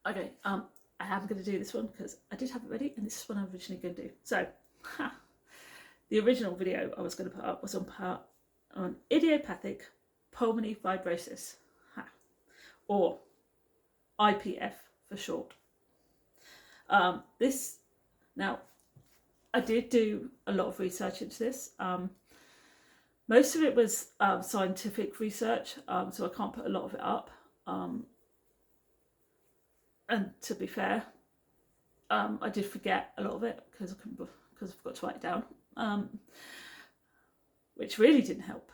Okay, I am going to do this one because I did have it ready, and this is what I'm originally going to do. So, the original video I was going to put up was on idiopathic pulmonary fibrosis, or IPF for short. Now, I did do a lot of research into this. Most of it was scientific research, so I can't put a lot of it up. And to be fair, I did forget a lot of it because I forgot to write it down, which really didn't help.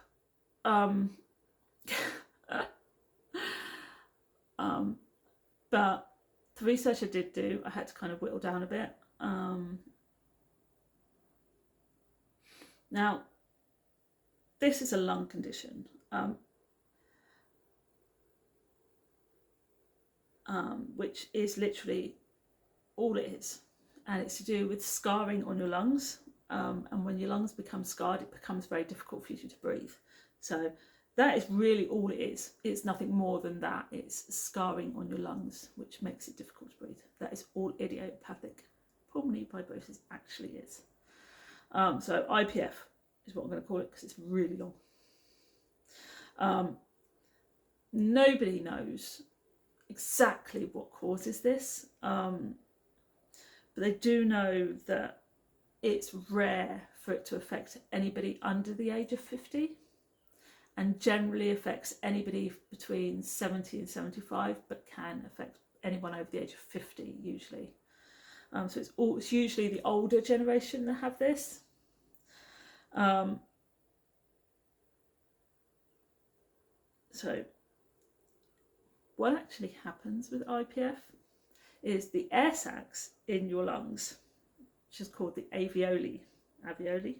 But the research I did do, I had to kind of whittle down a bit. Now, this is a lung condition, which is literally all it is, and it's to do with scarring on your lungs. And when your lungs become scarred, it becomes very difficult for you to breathe. So that is really all it is. It's nothing more than that. It's scarring on your lungs, which makes it difficult to breathe. That is all idiopathic pulmonary fibrosis actually is. So IPF is what I'm going to call it because it's really long. Nobody knows exactly what causes this, but they do know that it's rare for it to affect anybody under the age of 50, and generally affects anybody between 70 and 75, but can affect anyone over the age of 50 usually. So it's usually the older generation that have this. So what actually happens with IPF is the air sacs in your lungs, which is called the alveoli, alveoli,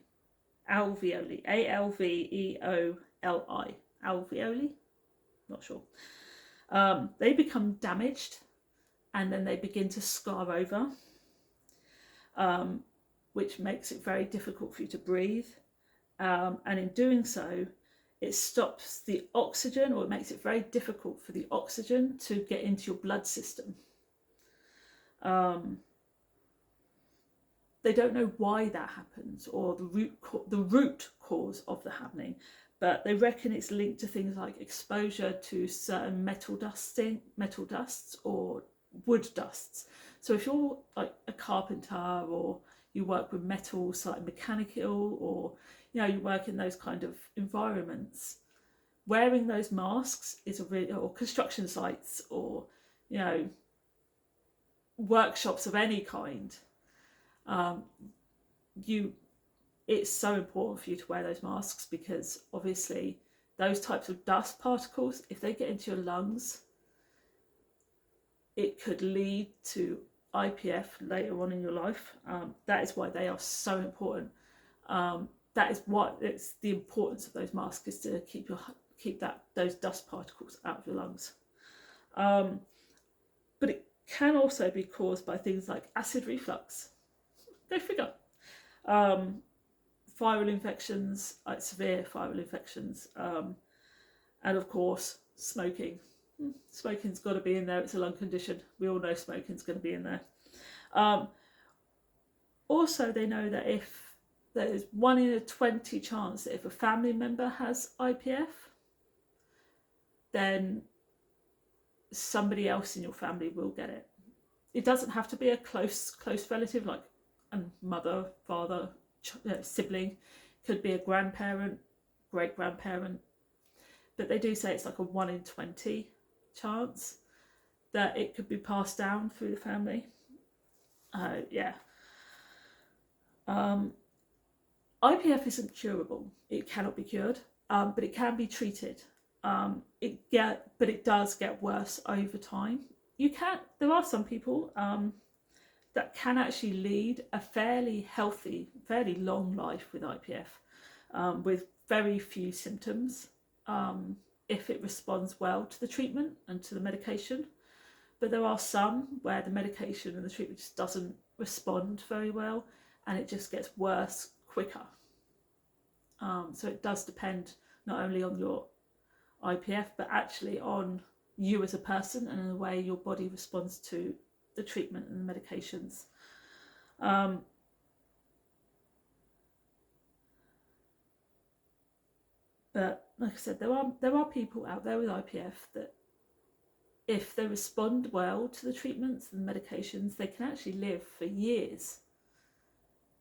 not sure. They become damaged, and then they begin to scar over, which makes it very difficult for you to breathe. And in doing so, it stops the oxygen, or it makes it very difficult for the oxygen to get into your blood system. They don't know why that happens, or the root cause of the happening, but they reckon it's linked to things like exposure to certain metal dusts or wood dusts. So if you're like a carpenter, or you work with metals, like mechanical, or you work in those kind of environments, wearing those masks is or construction sites, or workshops of any kind, it's so important for you to wear those masks, because obviously those types of dust particles, if they get into your lungs, it could lead to IPF later on in your life. That is why they are so important. That is what it's the importance of those masks, is to keep those dust particles out of your lungs. But it can also be caused by things like acid reflux. Go figure. Viral infections, like severe viral infections, and of course smoking. Smoking's got to be in there. It's a lung condition. We all know smoking's going to be in there. Also, they know that if there's 1 in 20 chance that if a family member has IPF, then somebody else in your family will get it. It doesn't have to be a close relative, like a mother, father, sibling. Could be a grandparent, great grandparent. But they do say it's like a 1 in 20 chance that it could be passed down through the family. IPF isn't curable. It cannot be cured, but it can be treated. But it does get worse over time. There are some people that can actually lead a fairly healthy, fairly long life with IPF, with very few symptoms, if it responds well to the treatment and to the medication. But there are some where the medication and the treatment just doesn't respond very well, and it just gets worse quicker. So it does depend not only on your IPF, but actually on you as a person and the way your body responds to the treatment and the medications. But like I said, there are people out there with IPF that, if they respond well to the treatments and the medications, they can actually live for years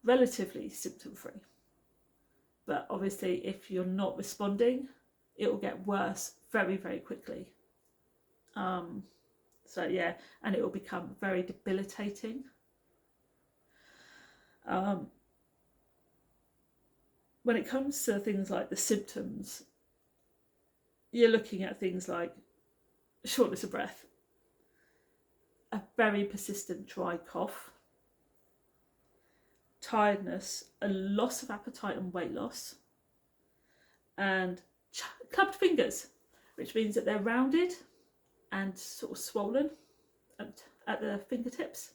relatively symptom free. But obviously, if you're not responding, it will get worse very, very quickly. So yeah, and it will become very debilitating. When it comes to things like the symptoms, you're looking at things like shortness of breath, a very persistent dry cough, tiredness, a loss of appetite and weight loss, and clubbed fingers, which means that they're rounded and sort of swollen at the fingertips.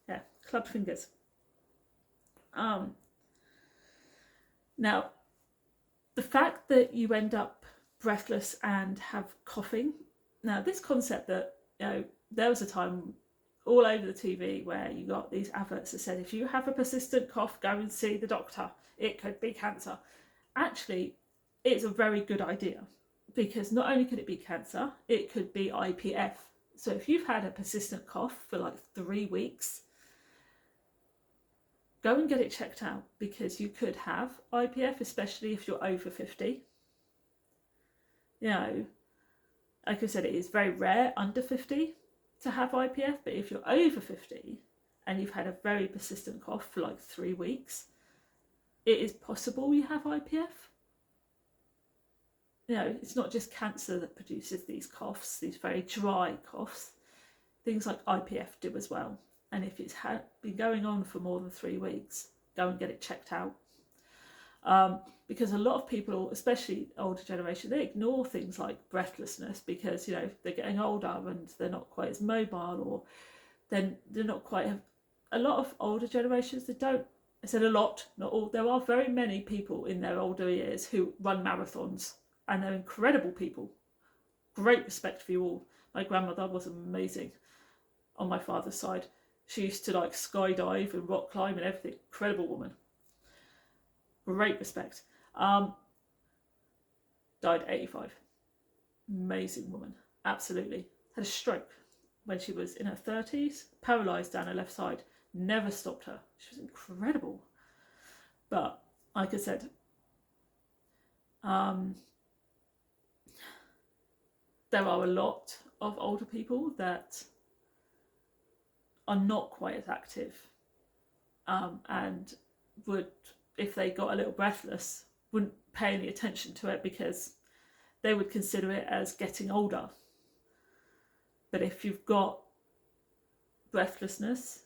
Yeah, clubbed fingers. Now, the fact that you end up breathless and have coughing. Now, this concept that, there was a time all over the TV where you got these adverts that said, if you have a persistent cough, go and see the doctor. It could be cancer. Actually, it's a very good idea, because not only could it be cancer, it could be IPF. So if you've had a persistent cough for like 3 weeks, go and get it checked out, because you could have IPF, especially if you're over 50. Like I said, it is very rare under 50 to have IPF, but if you're over 50 and you've had a very persistent cough for like 3 weeks, it is possible you have IPF. It's not just cancer that produces these coughs, these very dry coughs. Things like IPF do as well. And if it's been going on for more than 3 weeks, go and get it checked out. Because a lot of people, especially older generation, they ignore things like breathlessness because, they're getting older and they're not quite as mobile, or then they're not quite. A lot of older generations, they don't. I said a lot, not all. There are very many people in their older years who run marathons, and they're incredible people. Great respect for you all. My grandmother was amazing on my father's side. She used to like skydive and rock climb and everything. Incredible woman. Great respect. Died at 85. Amazing woman. Absolutely. Had a stroke when she was in her 30s. Paralysed down her left side. Never stopped her. She was incredible. But like I said, there are a lot of older people that are not quite as active, and would, if they got a little breathless, wouldn't pay any attention to it because they would consider it as getting older. But if you've got breathlessness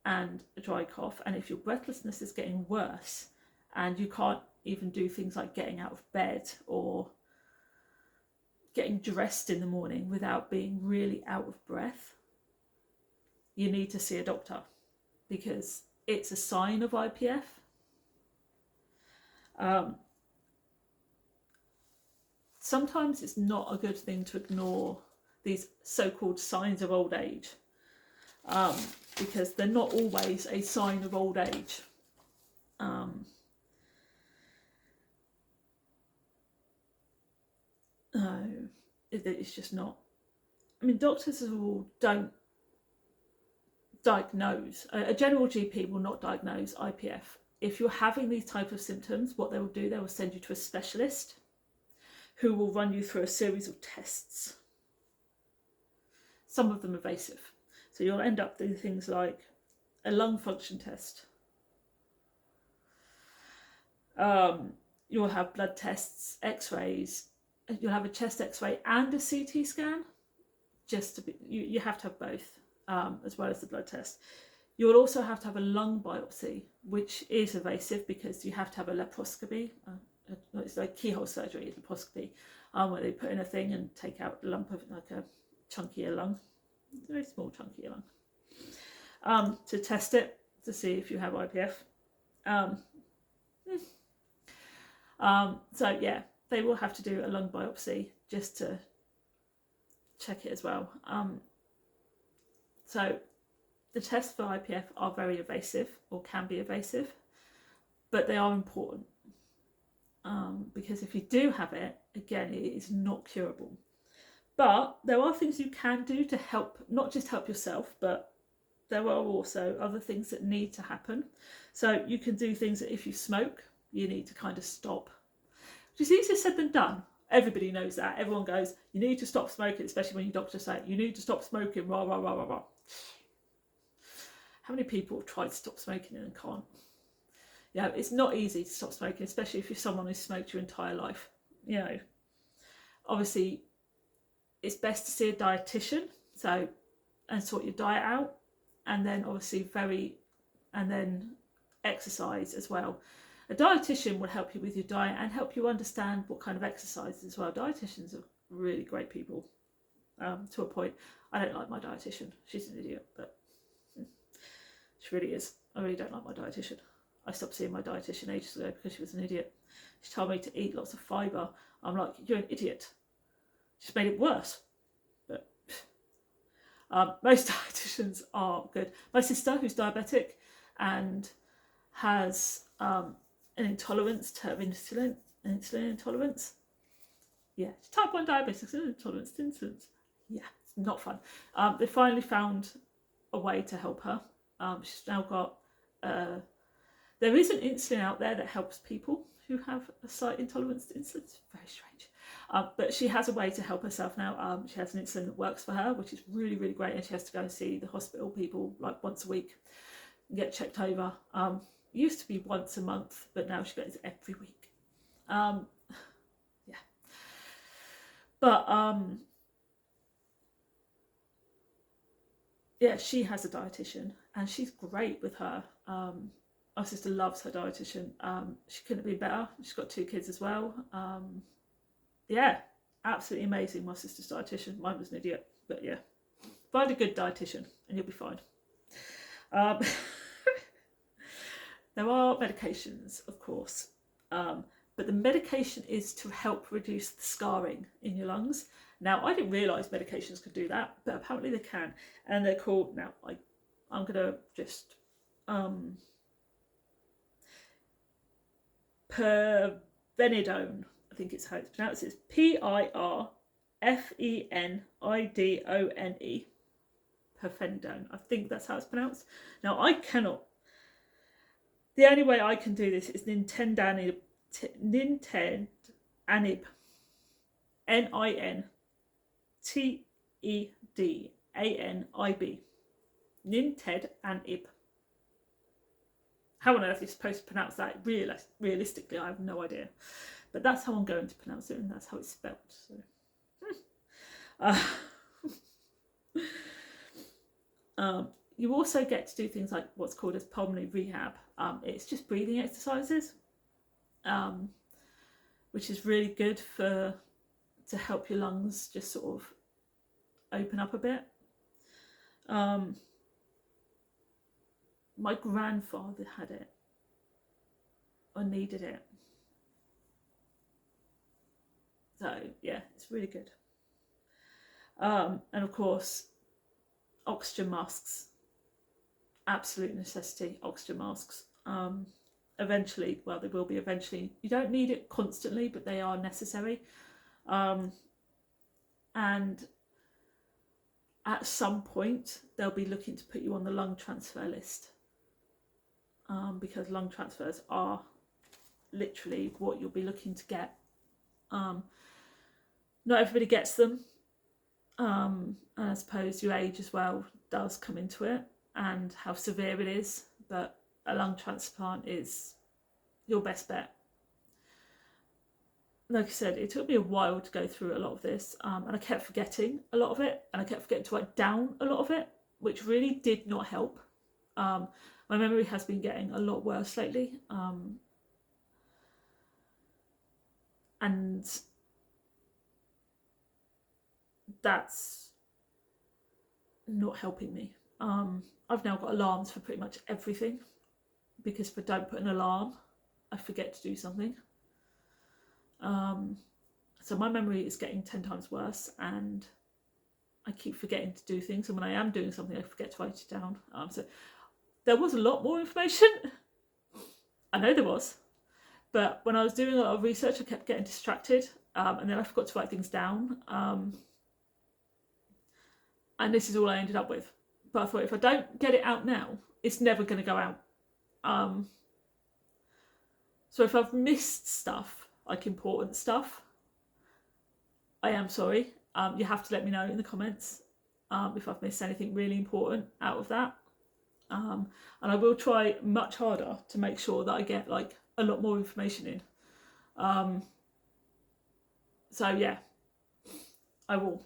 and a dry cough, and if your breathlessness is getting worse and you can't even do things like getting out of bed or getting dressed in the morning without being really out of breath, you need to see a doctor, because it's a sign of IPF. Sometimes it's not a good thing to ignore these so-called signs of old age, because they're not always a sign of old age. It's just not. I mean, doctors all don't diagnose. A general GP will not diagnose IPF. If you're having these type of symptoms, what they will do, they will send you to a specialist who will run you through a series of tests. Some of them invasive. So you'll end up doing things like a lung function test. You'll have blood tests, x-rays. You'll have a chest x-ray and a CT scan. Just to be, you have to have both, as well as the blood test. You'll also have to have a lung biopsy, which is invasive because you have to have a laparoscopy. It's like keyhole surgery, laparoscopy, where they put in a thing and take out a lump of like a chunkier lung, a very small chunkier lung, to test it to see if you have IPF. So yeah, they will have to do a lung biopsy just to check it as well. So the tests for IPF are very invasive, or can be invasive, but they are important, because if you do have it, again, it is not curable. But there are things you can do to help, not just help yourself, but there are also other things that need to happen. So you can do things that if you smoke, you need to kind of stop, which is easier said than done. Everybody knows that. Everyone goes, you need to stop smoking, especially when your doctor says, you need to stop smoking, rah, rah, rah, rah, rah. How many people have tried to stop smoking and can't? Yeah, it's not easy to stop smoking, especially if you're someone who's smoked your entire life. You know, obviously, it's best to see a dietitian, and sort your diet out, and then obviously and then exercise as well. A dietitian will help you with your diet and help you understand what kind of exercises as well. Dietitians are really great people, to a point. I don't like my dietitian. She's an idiot, but she really is. I really don't like my dietitian. I stopped seeing my dietitian ages ago because she was an idiot. She told me to eat lots of fibre. I'm like, you're an idiot. She's made it worse. But most dietitians are good. My sister, who's diabetic and has an intolerance to insulin intolerance. Yeah, she's type 1 diabetic, intolerance to insulin. Yeah, it's not fun. They finally found a way to help her. She's now got... there is an insulin out there that helps people who have a slight intolerance to insulin. It's very strange. But she has a way to help herself now. She has an insulin that works for her, which is really, really great. And she has to go and see the hospital people like once a week and get checked over. It used to be once a month, but now she goes every week. Yeah. But yeah, she has a dietitian and she's great with her. My sister loves her dietitian. She couldn't be better. She's got 2 kids as well. Yeah, absolutely amazing. My sister's dietitian. Mine was an idiot, but yeah, find a good dietitian and you'll be fine. There are medications, of course, but the medication is to help reduce the scarring in your lungs. Now, I didn't realise medications could do that, but apparently they can, and they're called, now I'm going to just pirfenidone, I think it's how it's pronounced. It's pirfenidone. Pirfenidone. I think that's how it's pronounced. Now, I cannot. The only way I can do this is nintedanib. Nintedanib. Nintedanib. Nintedanib. How on earth are you supposed to pronounce that? Realistically, I have no idea. But that's how I'm going to pronounce it, and that's how it's spelled. So. You also get to do things like what's called as pulmonary rehab. It's just breathing exercises, which is really good to help your lungs just sort of open up a bit. My grandfather had it or needed it. So yeah, it's really good. And of course, oxygen masks, absolute necessity. Oxygen masks. Eventually, well, they will be eventually. You don't need it constantly, but they are necessary. And at some point, they'll be looking to put you on the lung transfer list, because lung transfers are literally what you'll be looking to get. Not everybody gets them. And I suppose your age as well does come into it and how severe it is, but a lung transplant is your best bet. Like I said, it took me a while to go through a lot of this, and I kept forgetting a lot of it, and I kept forgetting to write down a lot of it, which really did not help. My memory has been getting a lot worse lately, and that's not helping me. I've now got alarms for pretty much everything, because if I don't put an alarm, I forget to do something. So my memory is getting 10 times worse, and I keep forgetting to do things, and when I am doing something, I forget to write it down. So there was a lot more information. I know there was, but when I was doing a lot of research, I kept getting distracted, and then I forgot to write things down. And this is all I ended up with. But I thought, if I don't get it out now, it's never going to go out. So if I've missed stuff, like important stuff, I am sorry. You have to let me know in the comments if I've missed anything really important out of that. And I will try much harder to make sure that I get like a lot more information in. So yeah, I will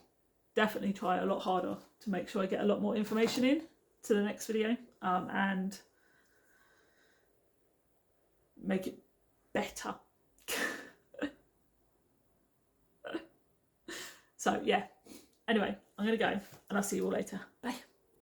definitely try a lot harder to make sure I get a lot more information in to the next video, and make it better. So yeah, anyway, I'm gonna go and I'll see you all later. Bye.